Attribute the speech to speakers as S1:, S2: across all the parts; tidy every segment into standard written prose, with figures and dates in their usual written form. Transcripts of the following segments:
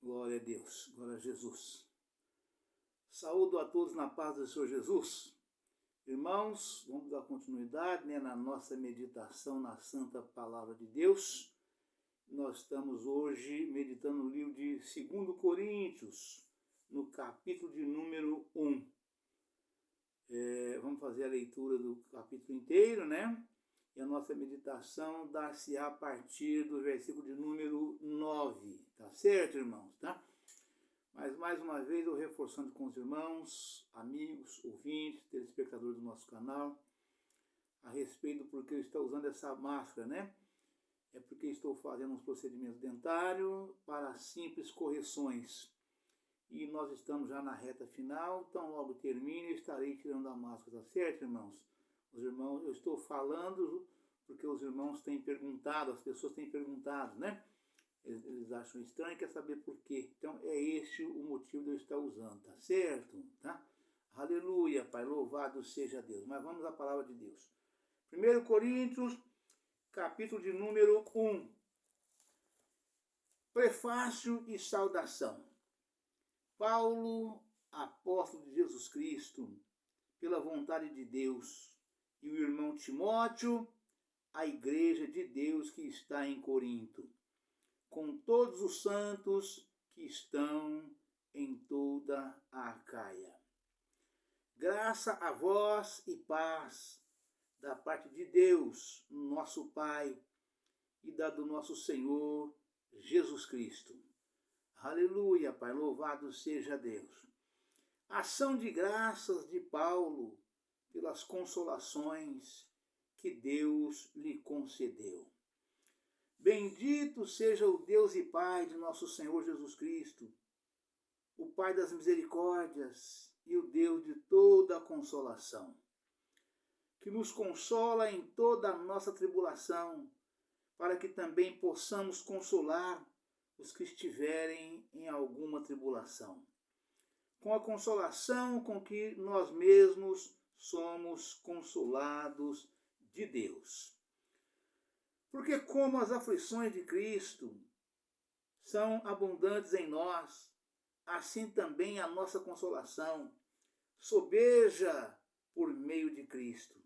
S1: Glória a Deus, glória a Jesus. Saúdo a todos na paz do Senhor Jesus. Irmãos, vamos dar continuidade na nossa meditação na Santa Palavra de Deus. Nós estamos hoje meditando no livro de 2 Coríntios, no capítulo de número 1. Vamos fazer a leitura do capítulo inteiro, E a nossa meditação dá-se a partir do versículo de número 9, tá certo, irmãos? Tá? Mas, mais uma vez, eu reforçando com os irmãos, amigos, ouvintes, telespectadores do nosso canal, a respeito do porquê eu estou usando essa máscara, É porque estou fazendo uns procedimentos dentários para simples correções. E nós estamos já na reta final, então logo termine, eu estarei tirando a máscara, tá certo, irmãos? Os irmãos, eu estou falando porque os irmãos têm perguntado, as pessoas têm perguntado, Eles acham estranho e querem saber por quê. Então é este o motivo de eu estar usando, tá certo? Tá? Aleluia, Pai, louvado seja Deus. Mas vamos à palavra de Deus. 1 Coríntios, capítulo de número 1. Prefácio e saudação. Paulo, apóstolo de Jesus Cristo, pela vontade de Deus, e o irmão Timóteo, a igreja de Deus que está em Corinto, com todos os santos que estão em toda a Acaia. Graça a vós e paz da parte de Deus, nosso Pai, e da do nosso Senhor Jesus Cristo. Aleluia, Pai, louvado seja Deus. Ação de graças de Paulo pelas consolações que Deus lhe concedeu. Bendito seja o Deus e Pai de nosso Senhor Jesus Cristo, o Pai das misericórdias e o Deus de toda a consolação, que nos consola em toda a nossa tribulação, para que também possamos consolar os que estiverem em alguma tribulação, com a consolação com que nós mesmos somos consolados de Deus. Porque como as aflições de Cristo são abundantes em nós, assim também a nossa consolação sobeja por meio de Cristo.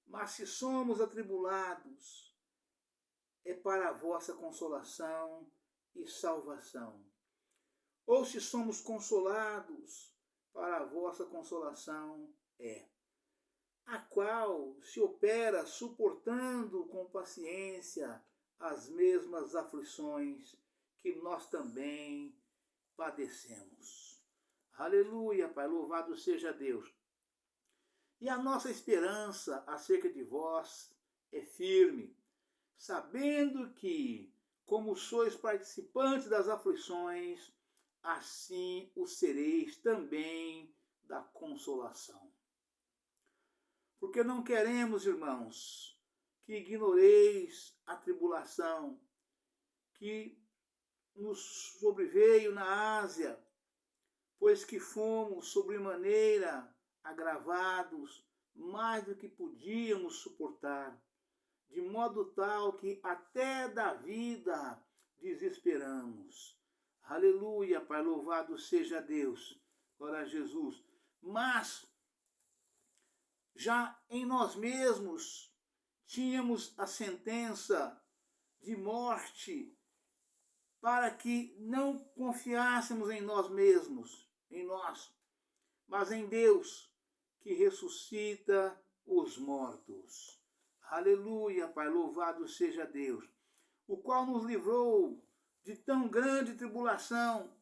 S1: Mas se somos atribulados, é para a vossa consolação e salvação. Ou se somos consolados, para a vossa consolação é, a qual se opera suportando com paciência as mesmas aflições que nós também padecemos. Aleluia, Pai, louvado seja Deus. E a nossa esperança acerca de vós é firme, sabendo que, como sois participantes das aflições, assim o sereis também da consolação. Porque não queremos, irmãos, que ignoreis a tribulação que nos sobreveio na Ásia, pois que fomos sobremaneira agravados mais do que podíamos suportar, de modo tal que até da vida desesperamos. Aleluia, Pai, louvado seja Deus. Glória a Jesus. Mas já em nós mesmos tínhamos a sentença de morte, para que não confiássemos em nós mesmos, mas em Deus, que ressuscita os mortos. Aleluia, Pai, louvado seja Deus, o qual nos livrou de tão grande tribulação,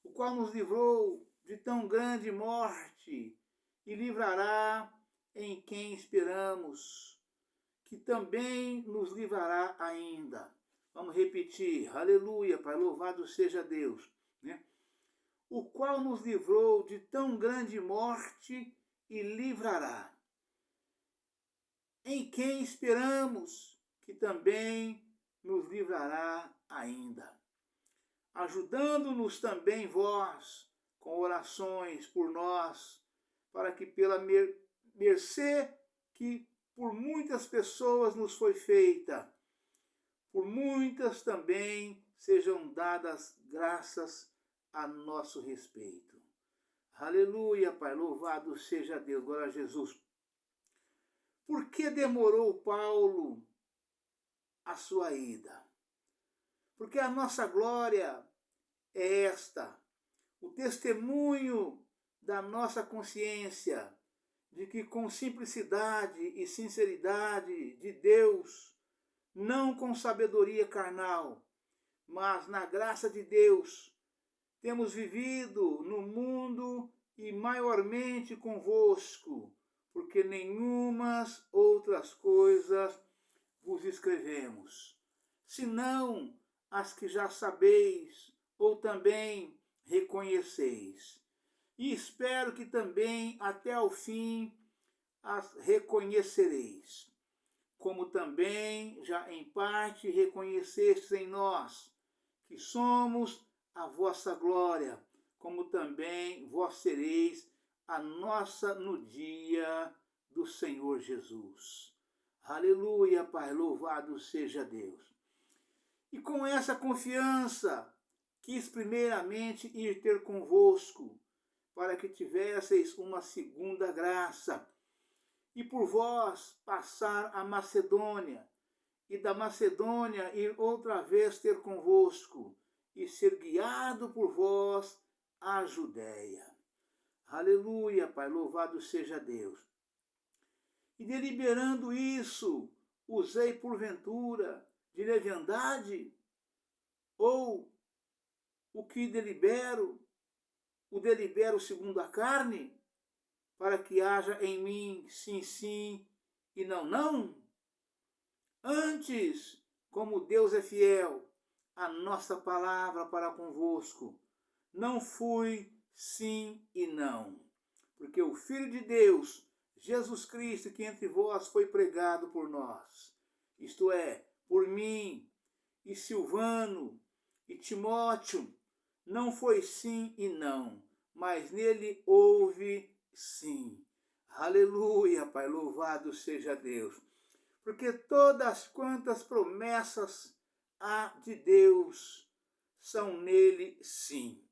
S1: o qual nos livrou de tão grande morte, e livrará em quem esperamos, que também nos livrará ainda. Vamos repetir, aleluia, Pai, louvado seja Deus, O qual nos livrou de tão grande morte e livrará. Em quem esperamos, que também nos livrará ainda. Ajudando-nos também vós, com orações por nós, para que pela mercê que por muitas pessoas nos foi feita, por muitas também sejam dadas graças a nosso respeito. Aleluia, Pai, louvado seja Deus, glória a Jesus. Por que demorou Paulo a sua ida? Porque a nossa glória é esta, o testemunho da nossa consciência de que com simplicidade e sinceridade de Deus, não com sabedoria carnal, mas na graça de Deus, temos vivido no mundo e maiormente convosco, porque nenhumas outras coisas vos escrevemos, senão as que já sabeis ou também reconheceis. E espero que também até ao fim as reconhecereis, como também já em parte reconhecestes em nós, que somos a vossa glória, como também vós sereis a nossa no dia do Senhor Jesus. Aleluia, Pai, louvado seja Deus. E com essa confiança, quis primeiramente ir ter convosco, para que tivesseis uma segunda graça, e por vós passar a Macedônia, e da Macedônia ir outra vez ter convosco, e ser guiado por vós à Judéia. Aleluia, Pai, louvado seja Deus. E deliberando isso, usei porventura de leviandade? Ou o que delibero, o delibero segundo a carne, para que haja em mim sim, sim e não, não? Antes, como Deus é fiel, a nossa palavra para convosco, não fui sim e não, porque o Filho de Deus, Jesus Cristo, que entre vós foi pregado por nós, isto é, por mim, e Silvano, e Timóteo, não foi sim e não, mas nele houve sim. Aleluia, Pai, louvado seja Deus. Porque todas quantas promessas há de Deus são nele sim.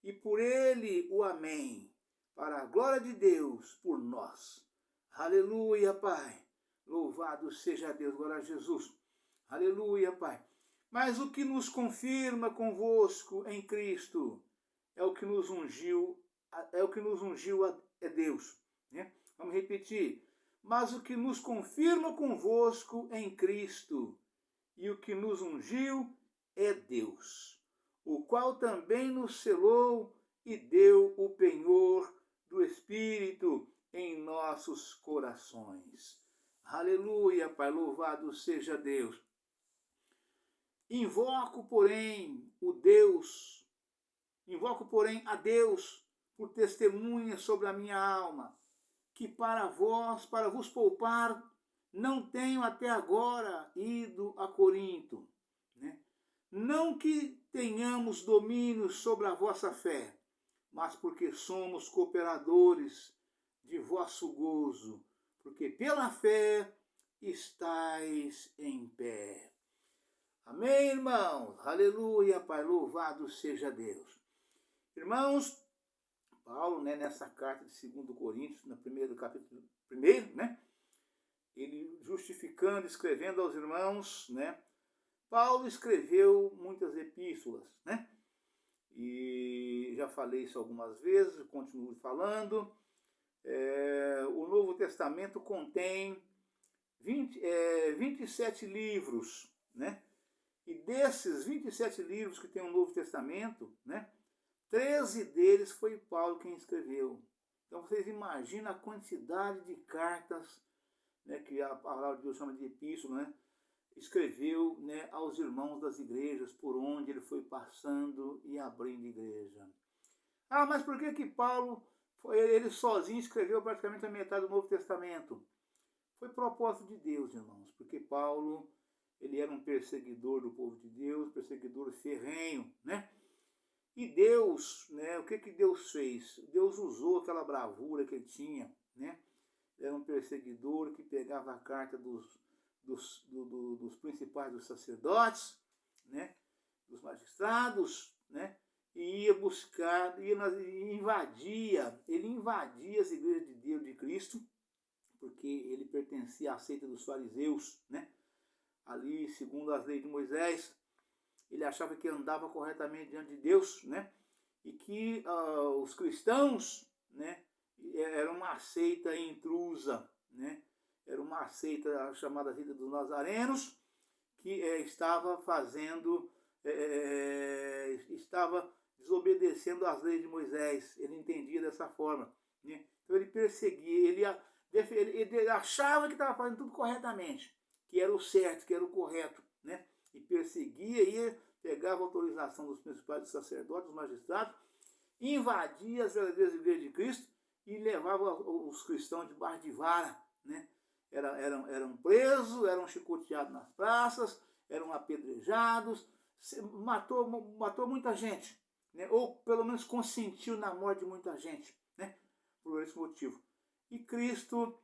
S1: E por ele o amém, para a glória de Deus por nós. Aleluia, Pai. Louvado seja Deus, glória a Jesus. Aleluia, Pai. Mas o que nos confirma convosco em Cristo é o que nos ungiu, é Deus. Né? Vamos repetir. Mas o que nos confirma convosco em Cristo e o que nos ungiu é Deus, o qual também nos selou e deu o penhor do Espírito em nossos corações. Aleluia, Pai, louvado seja Deus. Invoco, porém, a Deus por testemunha sobre a minha alma, que para vos poupar, não tenho até agora ido a Corinto. Né? Não que tenhamos domínio sobre a vossa fé, mas porque somos cooperadores de vosso gozo, porque pela fé estáis em pé. Amém, irmãos? Aleluia, Pai, louvado seja Deus. Irmãos, Paulo, né, nessa carta de 2 Coríntios, no primeiro capítulo, né, ele justificando, escrevendo aos irmãos, né, Paulo escreveu muitas epístolas, né, e já falei isso algumas vezes, continuo falando. O Novo Testamento contém 27 livros, né, e desses 27 livros que tem o Novo Testamento, né, 13 deles foi Paulo quem escreveu. Então vocês imaginam a quantidade de cartas, né, que a palavra de Deus chama de epístola, né, escreveu, né, aos irmãos das igrejas por onde ele foi passando e abrindo igreja. Ah, mas por que Paulo, ele sozinho escreveu praticamente a metade do Novo Testamento? Foi propósito de Deus, irmãos, porque Paulo, ele era um perseguidor do povo de Deus, perseguidor ferrenho, né? E Deus, né, o que Deus fez? Deus usou aquela bravura que ele tinha, né? Era um perseguidor que pegava a carta dos principais dos sacerdotes, né? magistrados, né? E ia buscar, ele invadia as igrejas de Deus, de Cristo, porque ele pertencia à seita dos fariseus, né? Ali, segundo as leis de Moisés, ele achava que andava corretamente diante de Deus, né? E que os cristãos, né, era uma seita intrusa, né? Era uma seita chamada seita dos nazarenos, que estava estava desobedecendo às leis de Moisés. Ele entendia dessa forma, né? Então ele perseguia, ele achava que estava fazendo tudo corretamente, que era o certo, que era o correto, né? E perseguia, ia, pegava a autorização dos principais sacerdotes, dos magistrados, invadia as verdadeiras igrejas de Cristo e levava os cristãos debaixo de vara, né? Eram presos, eram chicoteados nas praças, eram apedrejados, matou muita gente, né? Ou pelo menos consentiu na morte de muita gente, né? Por esse motivo. E Cristo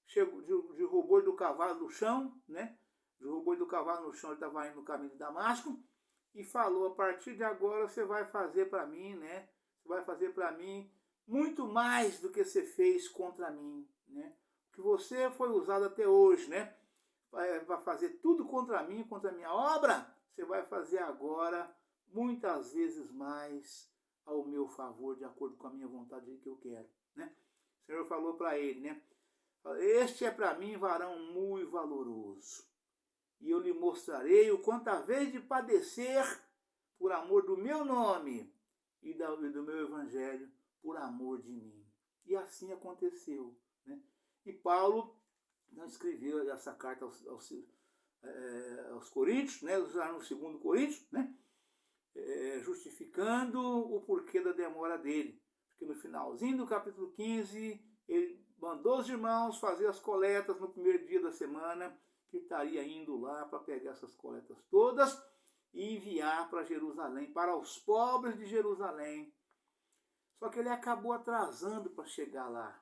S1: chegou, derrubou ele do cavalo do chão, né? Derrubou ele do cavalo no chão, ele estava indo no caminho de Damasco, e falou: a partir de agora você vai fazer para mim, né? Você vai fazer para mim muito mais do que você fez contra mim, né? Que você foi usado até hoje, né? Vai fazer tudo contra mim, contra a minha obra, você vai fazer agora muitas vezes mais ao meu favor, de acordo com a minha vontade que eu quero, né? O Senhor falou para ele, né? Este é para mim varão muito valoroso, e eu lhe mostrarei o quanto a vez de padecer por amor do meu nome e do meu evangelho, por amor de mim. E assim aconteceu, né? E Paulo não escreveu essa carta aos Coríntios, né? Já no 2 Coríntios, né? Justificando o porquê da demora dele. Porque no finalzinho do capítulo 15, ele mandou os irmãos fazer as coletas no primeiro dia da semana, que estaria indo lá para pegar essas coletas todas e enviar para Jerusalém, para os pobres de Jerusalém. Só que ele acabou atrasando para chegar lá,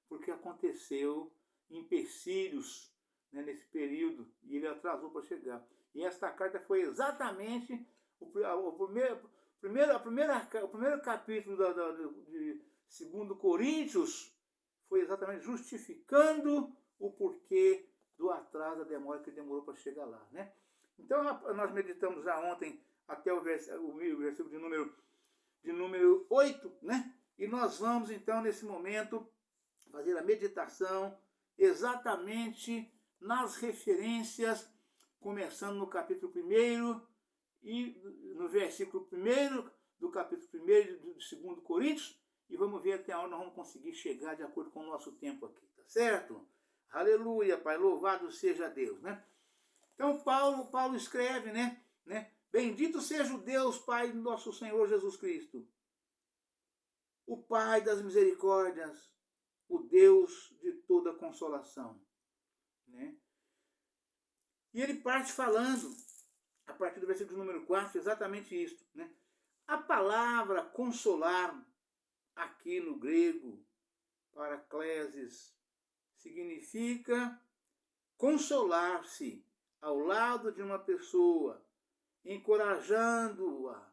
S1: porque aconteceu empecilhos, né, nesse período, e ele atrasou para chegar. E esta carta foi exatamente o primeiro capítulo de 2 Coríntios, foi exatamente justificando o porquê do atraso, da demora que ele demorou para chegar lá, né? Então nós meditamos já ontem até o versículo de número 8, né? E nós vamos então nesse momento fazer a meditação exatamente nas referências, começando no capítulo 1 e no versículo 1 do capítulo 1 de 2 Coríntios, e vamos ver até onde nós vamos conseguir chegar de acordo com o nosso tempo aqui, tá certo? Aleluia, Pai, louvado seja Deus, né? Então Paulo escreve, né? Bendito seja o Deus, Pai do nosso Senhor Jesus Cristo, o Pai das misericórdias, o Deus de toda consolação, né? E ele parte falando, a partir do versículo número 4, exatamente isso, né? A palavra consolar, aqui no grego, paracleses, significa consolar-se ao lado de uma pessoa, encorajando-a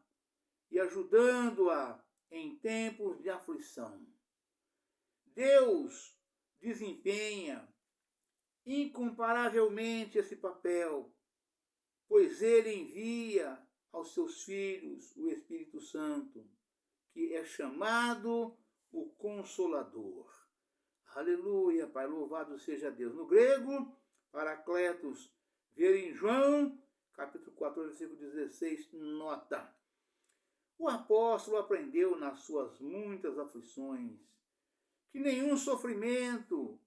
S1: e ajudando-a em tempos de aflição. Deus desempenha incomparavelmente esse papel, pois ele envia aos seus filhos o Espírito Santo, que é chamado o Consolador. Aleluia, Pai, louvado seja Deus. No grego, paracletos, ver em João, capítulo 14, versículo 16, nota. O apóstolo aprendeu nas suas muitas aflições que nenhum sofrimento,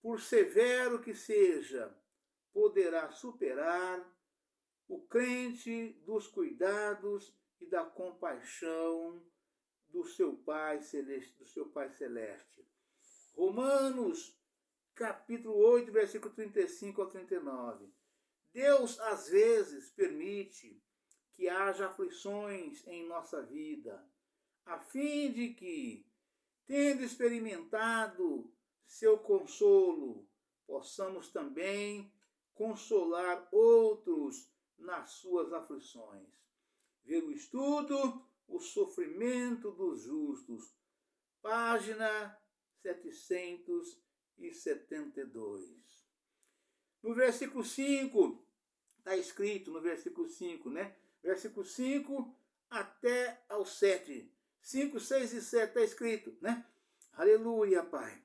S1: por severo que seja, poderá superar o crente dos cuidados e da compaixão do seu Pai Celeste. Romanos, capítulo 8, versículo 35 ao 39. Deus, às vezes, permite que haja aflições em nossa vida, a fim de que, tendo experimentado seu consolo, possamos também consolar outros nas suas aflições. ver o estudo, o sofrimento dos justos. Página 772. No versículo 5, está escrito no versículo 5, né? Versículo 5 até ao 7. 5, 6 e 7 está escrito, né? Aleluia, Pai.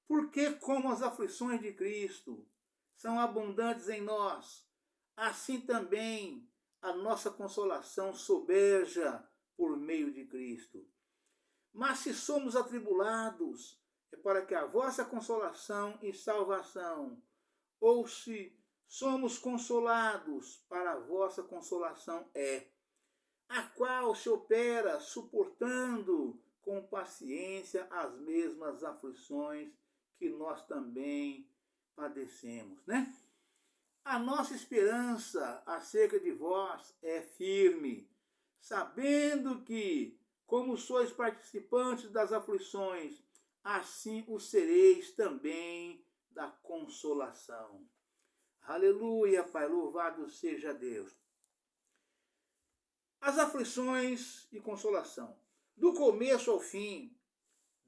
S1: Porque como as aflições de Cristo são abundantes em nós, assim também a nossa consolação sobeja por meio de Cristo. Mas se somos atribulados, é para que a vossa consolação e salvação, ou se somos consolados, para a vossa consolação a qual se opera suportando com paciência as mesmas aflições que nós também padecemos, né? A nossa esperança acerca de vós é firme, sabendo que, como sois participantes das aflições, assim o sereis também da consolação. Aleluia, Pai, louvado seja Deus. As aflições e consolação. Do começo ao fim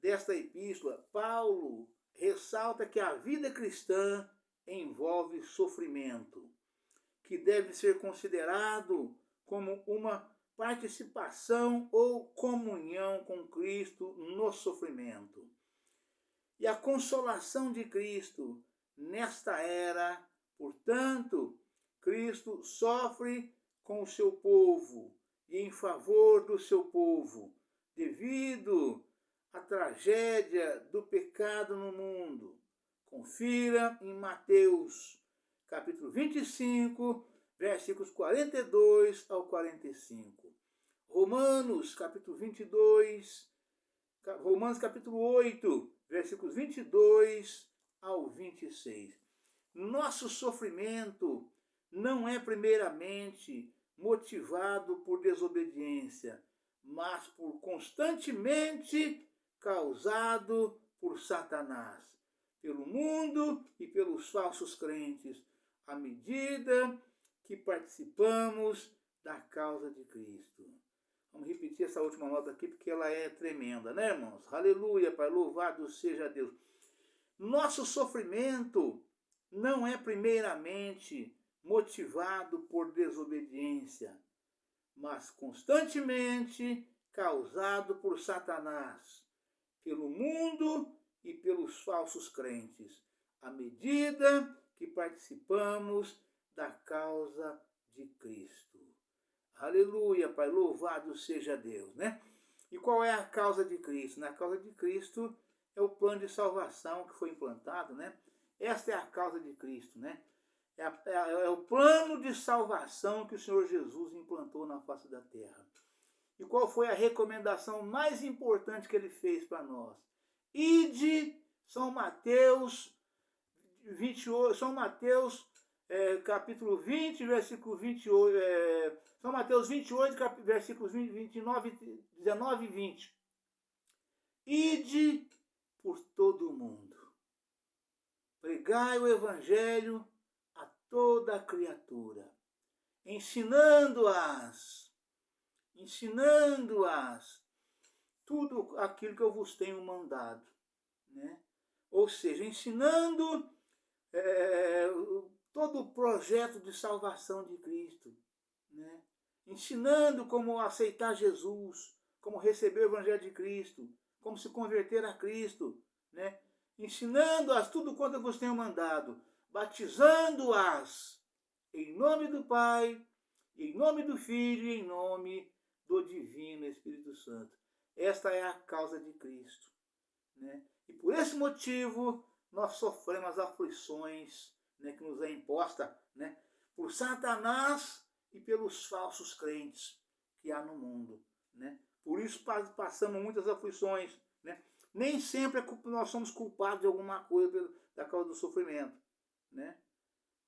S1: desta epístola, Paulo ressalta que a vida cristã envolve sofrimento, que deve ser considerado como uma participação ou comunhão com Cristo no sofrimento. E a consolação de Cristo nesta era, portanto, Cristo sofre com o seu povo e em favor do seu povo, devido à tragédia do pecado no mundo. Confira em Mateus, capítulo 25, versículos 42 ao 45. Romanos, capítulo 22, Romanos, capítulo 8, versículos 22 ao 26. Nosso sofrimento não é primeiramente motivado por desobediência, mas por constantemente causado por Satanás, pelo mundo e pelos falsos crentes, à medida que participamos da causa de Cristo. Vamos repetir essa última nota aqui porque ela é tremenda, né, irmãos? Aleluia, Pai, louvado seja Deus. Nosso sofrimento não é primeiramente motivado por desobediência, mas constantemente causado por Satanás, pelo mundo e pelos falsos crentes, à medida que participamos da causa de Cristo. Aleluia, Pai, louvado seja Deus, né? E qual é a causa de Cristo? Na causa de Cristo é o plano de salvação que foi implantado, né? Esta é a causa de Cristo, né? É o plano de salvação que o Senhor Jesus implantou na face da terra. E qual foi a recomendação mais importante que ele fez para nós? Ide, São Mateus 28, São Mateus capítulo 20, versículo 28, São Mateus 28, versículos 29, 19 e 20. Ide por todo o mundo, pregai o evangelho a toda criatura, ensinando-as tudo aquilo que eu vos tenho mandado, né? Ou seja, ensinando todo o projeto de salvação de Cristo, né? Ensinando como aceitar Jesus, como receber o Evangelho de Cristo, como se converter a Cristo, né? Ensinando-as tudo quanto eu vos tenho mandado, batizando-as em nome do Pai, em nome do Filho e em nome do Divino Espírito Santo. Esta é a causa de Cristo, né? E por esse motivo nós sofremos as aflições, né, que nos é imposta, né, por Satanás e pelos falsos crentes que há no mundo, né? Por isso passamos muitas aflições, né? Nem sempre nós somos culpados de alguma coisa da causa do sofrimento, né?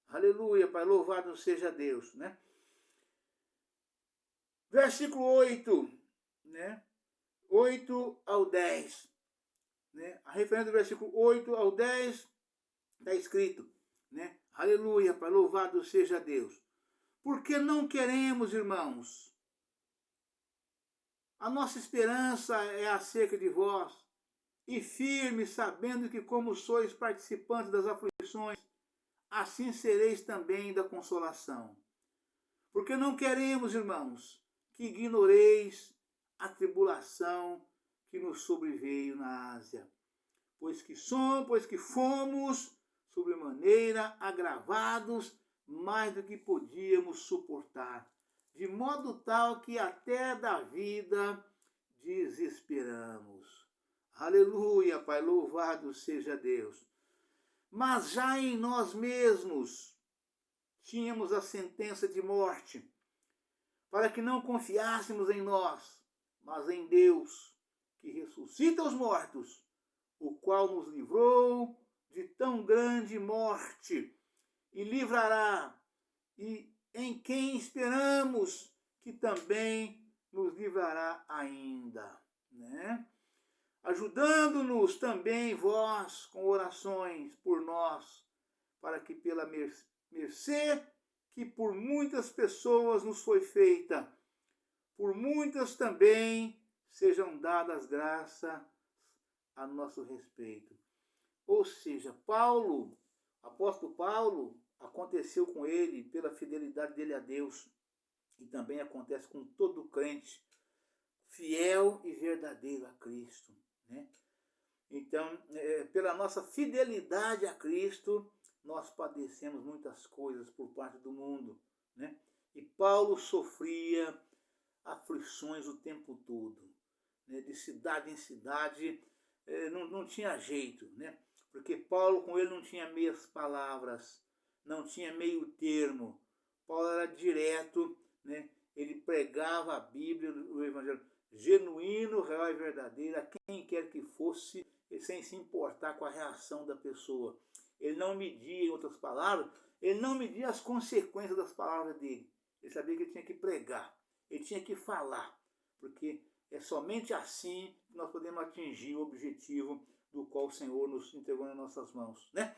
S1: Aleluia, Pai, louvado seja Deus, né? Versículo 8, né? 8 ao 10, né? A referência do versículo 8 ao 10 está escrito, né? Aleluia, Pai, louvado seja Deus. Porque não queremos, irmãos, A nossa esperança é acerca de vós, e firme, sabendo que como sois participantes das aflições, assim sereis também da consolação. Porque não queremos, irmãos, que ignoreis a tribulação que nos sobreveio na Ásia, pois que fomos sobremaneira agravados mais do que podíamos suportar, de modo tal que até da vida desesperamos. Aleluia, Pai, louvado seja Deus. Mas já em nós mesmos tínhamos a sentença de morte, para que não confiássemos em nós, mas em Deus, que ressuscita os mortos, o qual nos livrou de tão grande morte e livrará, e em quem esperamos que também nos livrará ainda, né? Ajudando-nos também vós com orações por nós, para que pela mercê que por muitas pessoas nos foi feita, por muitas também sejam dadas graças a nosso respeito. Ou seja, apóstolo Paulo, aconteceu com ele pela fidelidade dele a Deus, e também acontece com todo crente fiel e verdadeiro a Cristo, né? Então, pela nossa fidelidade a Cristo, nós padecemos muitas coisas por parte do mundo, né? E Paulo sofria aflições o tempo todo, né? De cidade em cidade, não tinha jeito, né? Porque Paulo, com ele, não tinha meias palavras, não tinha meio termo. Paulo era direto, né? Ele pregava a Bíblia, o Evangelho genuíno, real e verdadeiro, a quem quer que fosse, sem se importar com a reação da pessoa. Ele não media, em outras palavras, ele não media as consequências das palavras dele. Ele sabia que ele tinha que pregar, ele tinha que falar, porque é somente assim que nós podemos atingir o objetivo do qual o Senhor nos entregou nas nossas mãos, né?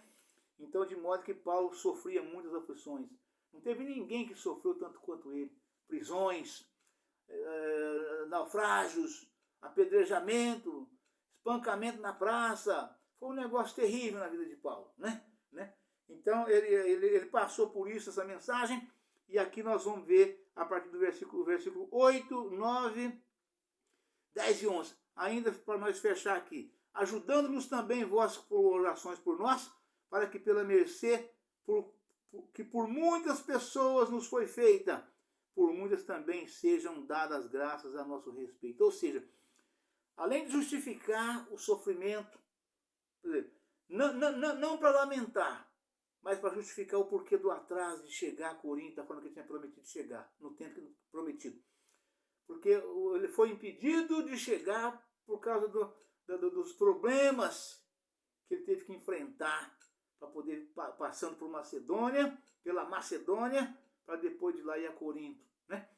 S1: Então, de modo que Paulo sofria muitas aflições. Não teve ninguém que sofreu tanto quanto ele. Prisões, naufrágios, apedrejamento, espancamento na praça. Foi um negócio terrível na vida de Paulo, né? Então, ele passou por isso, essa mensagem, e aqui nós vamos ver, a partir do versículo 8, 9, 10 e 11. Ainda para nós fechar aqui. Ajudando-nos também vós por orações por nós, para que pela mercê que por muitas pessoas nos foi feita, por muitas também sejam dadas graças a nosso respeito. Ou seja, além de justificar o sofrimento, não para lamentar, mas para justificar o porquê do atraso de chegar a Corinto, da forma que ele tinha prometido chegar, no tempo prometido. Porque ele foi impedido de chegar por causa dos problemas que ele teve que enfrentar para poder passando por Macedônia, pela Macedônia, para depois de lá ir a Corinto, né?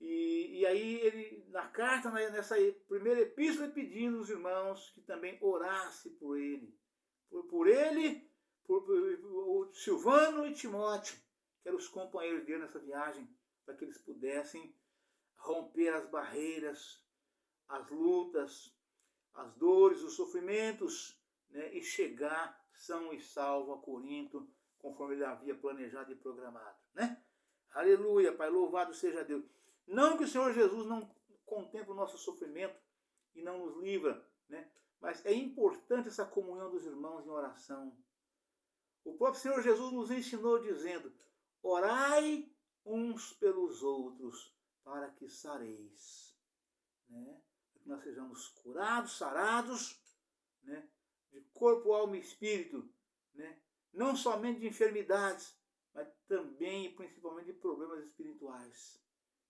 S1: E aí ele, na carta, nessa primeira epístola, pedindo aos irmãos que também orasse por ele. Por ele, por Silvano e Timóteo, que eram os companheiros dele nessa viagem, para que eles pudessem romper as barreiras, as lutas, as dores, os sofrimentos, né, e chegar são e salvo a Corinto, conforme ele havia planejado e programado, né? Aleluia, Pai, louvado seja Deus. Não que o Senhor Jesus não contemple o nosso sofrimento e não nos livra, né? Mas é importante essa comunhão dos irmãos em oração. O próprio Senhor Jesus nos ensinou dizendo: orai uns pelos outros, para que sareis, né? Para que nós sejamos curados, sarados, né? De corpo, alma e espírito, né? Não somente de enfermidades, mas também e principalmente de problemas espirituais,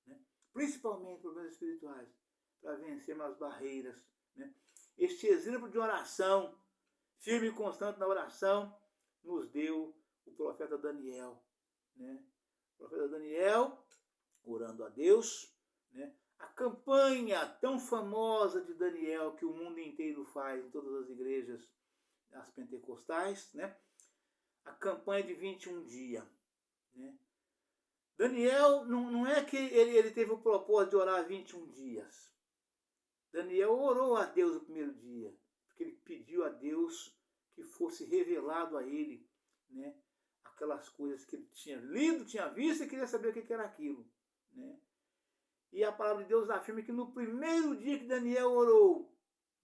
S1: né? Principalmente problemas espirituais, para vencermos as barreiras, né? Este exemplo de oração, firme e constante na oração, nos deu o profeta Daniel, né? O profeta Daniel, orando a Deus, né? A campanha tão famosa de Daniel que o mundo inteiro faz em todas as igrejas, as pentecostais, né? A campanha de 21 dias, né? Daniel, não é que ele teve o propósito de orar 21 dias. Daniel orou a Deus no primeiro dia, porque ele pediu a Deus que fosse revelado a ele, né, aquelas coisas que ele tinha lido, tinha visto e queria saber o que era aquilo, né? E a palavra de Deus afirma que no primeiro dia que Daniel orou,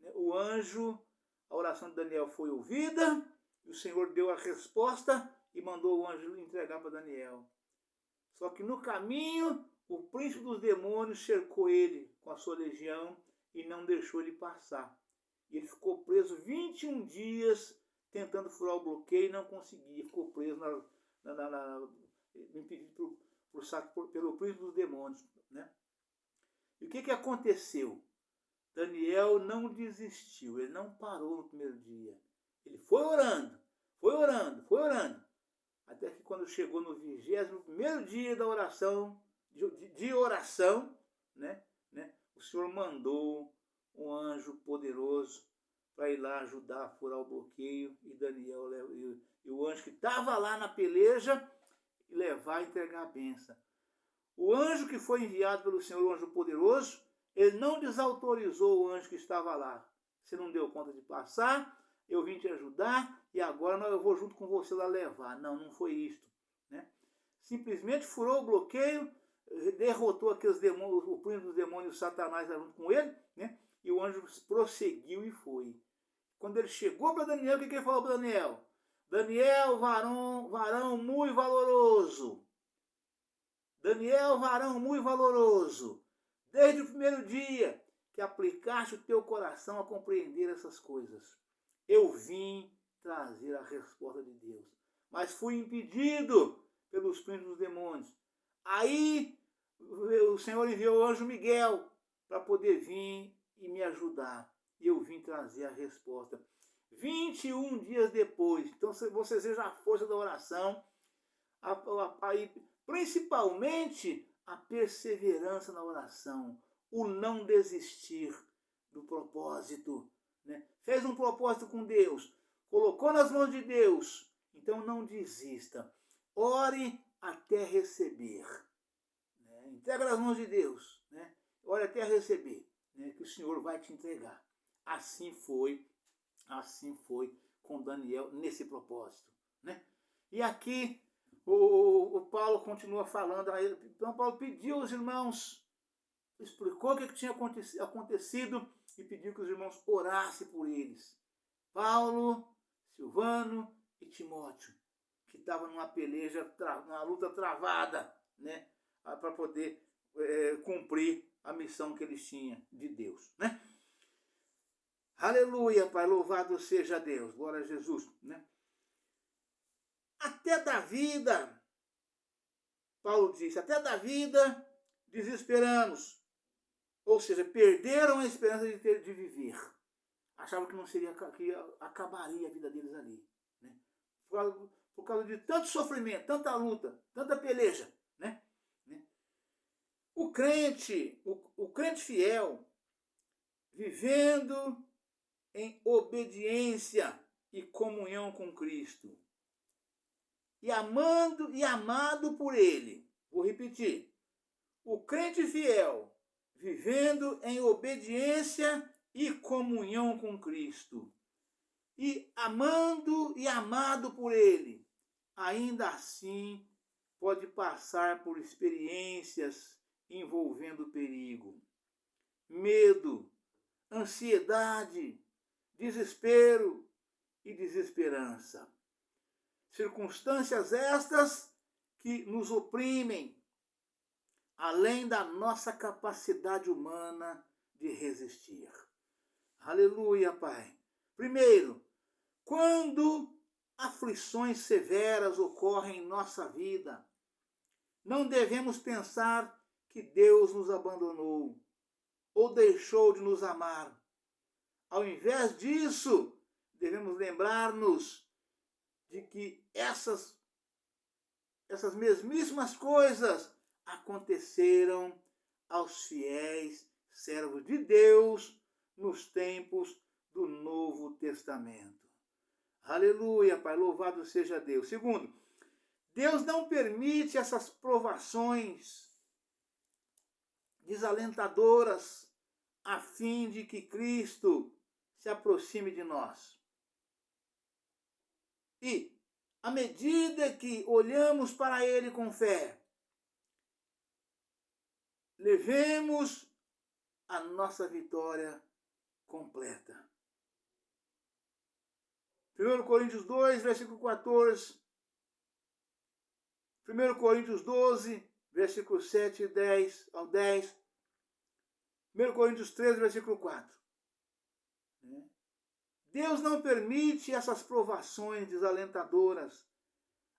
S1: né, a oração de Daniel foi ouvida, e o Senhor deu a resposta e mandou o anjo entregar para Daniel. Só que no caminho, o príncipe dos demônios cercou ele com a sua legião e não deixou ele passar. E ele ficou preso 21 dias tentando furar o bloqueio e não conseguia. Ficou preso impedido pelo príncipe dos demônios, né? E o que aconteceu? Daniel não desistiu, ele não parou no primeiro dia. Ele foi orando, foi orando, foi orando. Até que quando chegou no 21º dia da oração, de oração, né, o Senhor mandou um anjo poderoso para ir lá ajudar a furar o bloqueio, e Daniel e o anjo que estava lá na peleja levar e entregar a bênção. O anjo que foi enviado pelo Senhor, o anjo poderoso, ele não desautorizou o anjo que estava lá. Você não deu conta de passar, eu vim te ajudar e agora eu vou junto com você lá levar. Não, não foi isto, né? Simplesmente furou o bloqueio, derrotou aqueles demônios, o príncipe dos demônios, Satanás junto com ele, né? E o anjo prosseguiu e foi. Quando ele chegou para Daniel, o que ele falou para Daniel? Daniel, varão muito valoroso. Daniel, varão muito valoroso. Desde o primeiro dia que aplicaste o teu coração a compreender essas coisas, eu vim trazer a resposta de Deus. Mas fui impedido pelos príncipes dos demônios. Aí o Senhor enviou o anjo Miguel para poder vir e me ajudar. E eu vim trazer a resposta. 21 dias depois. Então vocês vejam a força da oração. Principalmente a perseverança na oração. O não desistir do propósito. Né? Fez um propósito com Deus. Colocou nas mãos de Deus. Então não desista. Ore até receber. Né? Entrega nas mãos de Deus. Né? Ore até receber. Né? Que o Senhor vai te entregar. Assim foi com Daniel nesse propósito. Né? E aqui o Paulo continua falando. Então Paulo pediu aos irmãos, explicou o que tinha acontecido e pediu que os irmãos orassem por eles. Paulo, Silvano e Timóteo, que estavam numa peleja, numa luta travada, né, para poder cumprir a missão que eles tinham de Deus, né? Aleluia, Pai, louvado seja Deus, glória a Jesus, né? Até da vida, Paulo disse, até da vida desesperamos, ou seja, perderam a esperança de viver. Achavam que não seria, que acabaria a vida deles ali, né? Por causa de tanto sofrimento, tanta luta, tanta peleja, né? O crente fiel, vivendo em obediência e comunhão com Cristo, e amado por Ele. Vou repetir. O crente fiel, vivendo em obediência e comunhão com Cristo, e amado por Ele, ainda assim pode passar por experiências envolvendo perigo, medo, ansiedade, desespero e desesperança. Circunstâncias estas que nos oprimem, além da nossa capacidade humana de resistir. Aleluia, Pai. Primeiro, quando aflições severas ocorrem em nossa vida, não devemos pensar que Deus nos abandonou ou deixou de nos amar. Ao invés disso, devemos lembrar-nos de que essas mesmíssimas coisas aconteceram aos fiéis servos de Deus nos tempos do Novo Testamento. Aleluia, Pai, louvado seja Deus. Segundo, Deus não permite essas provações desalentadoras a fim de que Cristo se aproxime de nós. E, à medida que olhamos para Ele com fé, levemos a nossa vitória completa. 1 Coríntios 2, versículo 14. 1 Coríntios 12, versículos 7 e 10 ao 10. 1 Coríntios 13, versículo 4. Deus não permite essas provações desalentadoras,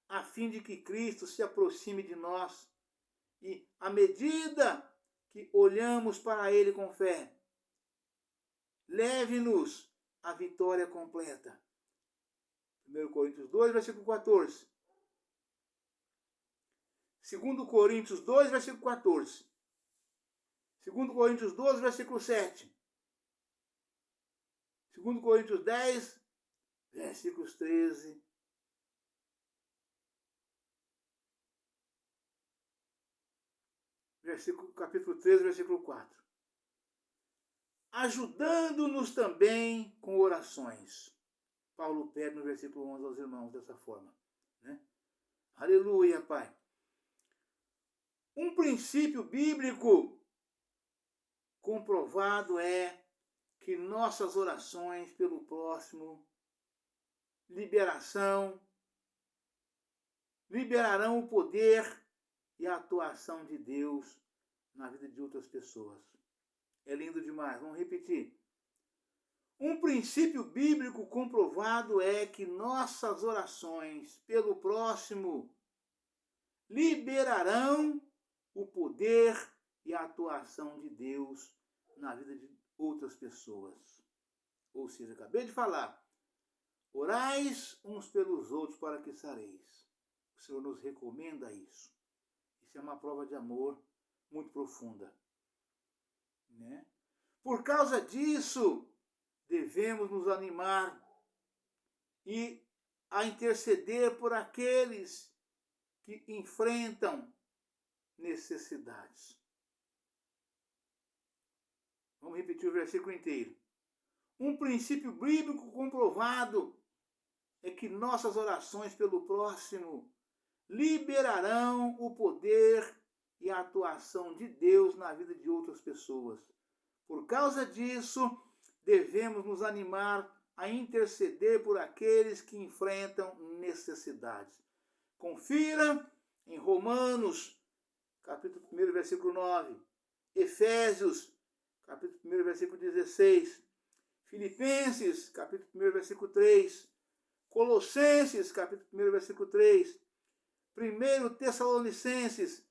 S1: a fim de que Cristo se aproxime de nós. E, à medida que olhamos para Ele com fé, leve-nos à vitória completa. 1 Coríntios 2, versículo 14. 2 Coríntios 2, versículo 14. 2 Coríntios 12, versículo 7. 2 Coríntios 10, versículos 13. Capítulo 13, versículo 4. Ajudando-nos também com orações. Paulo pede no versículo 11 aos irmãos dessa forma. Né? Aleluia, Pai. Um princípio bíblico comprovado é que nossas orações pelo próximo liberarão o poder e a atuação de Deus na vida de outras pessoas. É lindo demais. Vamos repetir. Um princípio bíblico comprovado é que nossas orações pelo próximo liberarão o poder e a atuação de Deus na vida de outras pessoas. Ou seja, acabei de falar, orais uns pelos outros para que sareis. O Senhor nos recomenda isso. Isso é uma prova de amor muito profunda. Né? Por causa disso, devemos nos animar e a interceder por aqueles que enfrentam necessidades. Vamos repetir o versículo inteiro. Um princípio bíblico comprovado é que nossas orações pelo próximo liberarão o poder e a atuação de Deus na vida de outras pessoas. Por causa disso, devemos nos animar a interceder por aqueles que enfrentam necessidades. Confira em Romanos, capítulo 1, versículo 9, Efésios, capítulo 1, versículo 16, Filipenses, capítulo 1, versículo 3, Colossenses, capítulo 1, versículo 3, 1 Tessalonicenses,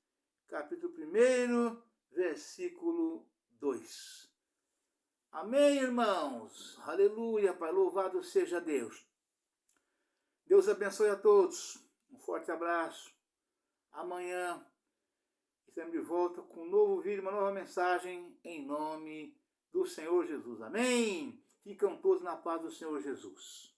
S1: capítulo 1, versículo 2. Amém, irmãos? Aleluia, Pai, louvado seja Deus. Deus abençoe a todos. Um forte abraço. Amanhã estamos de volta com um novo vídeo, uma nova mensagem em nome do Senhor Jesus. Amém? Ficam todos na paz do Senhor Jesus.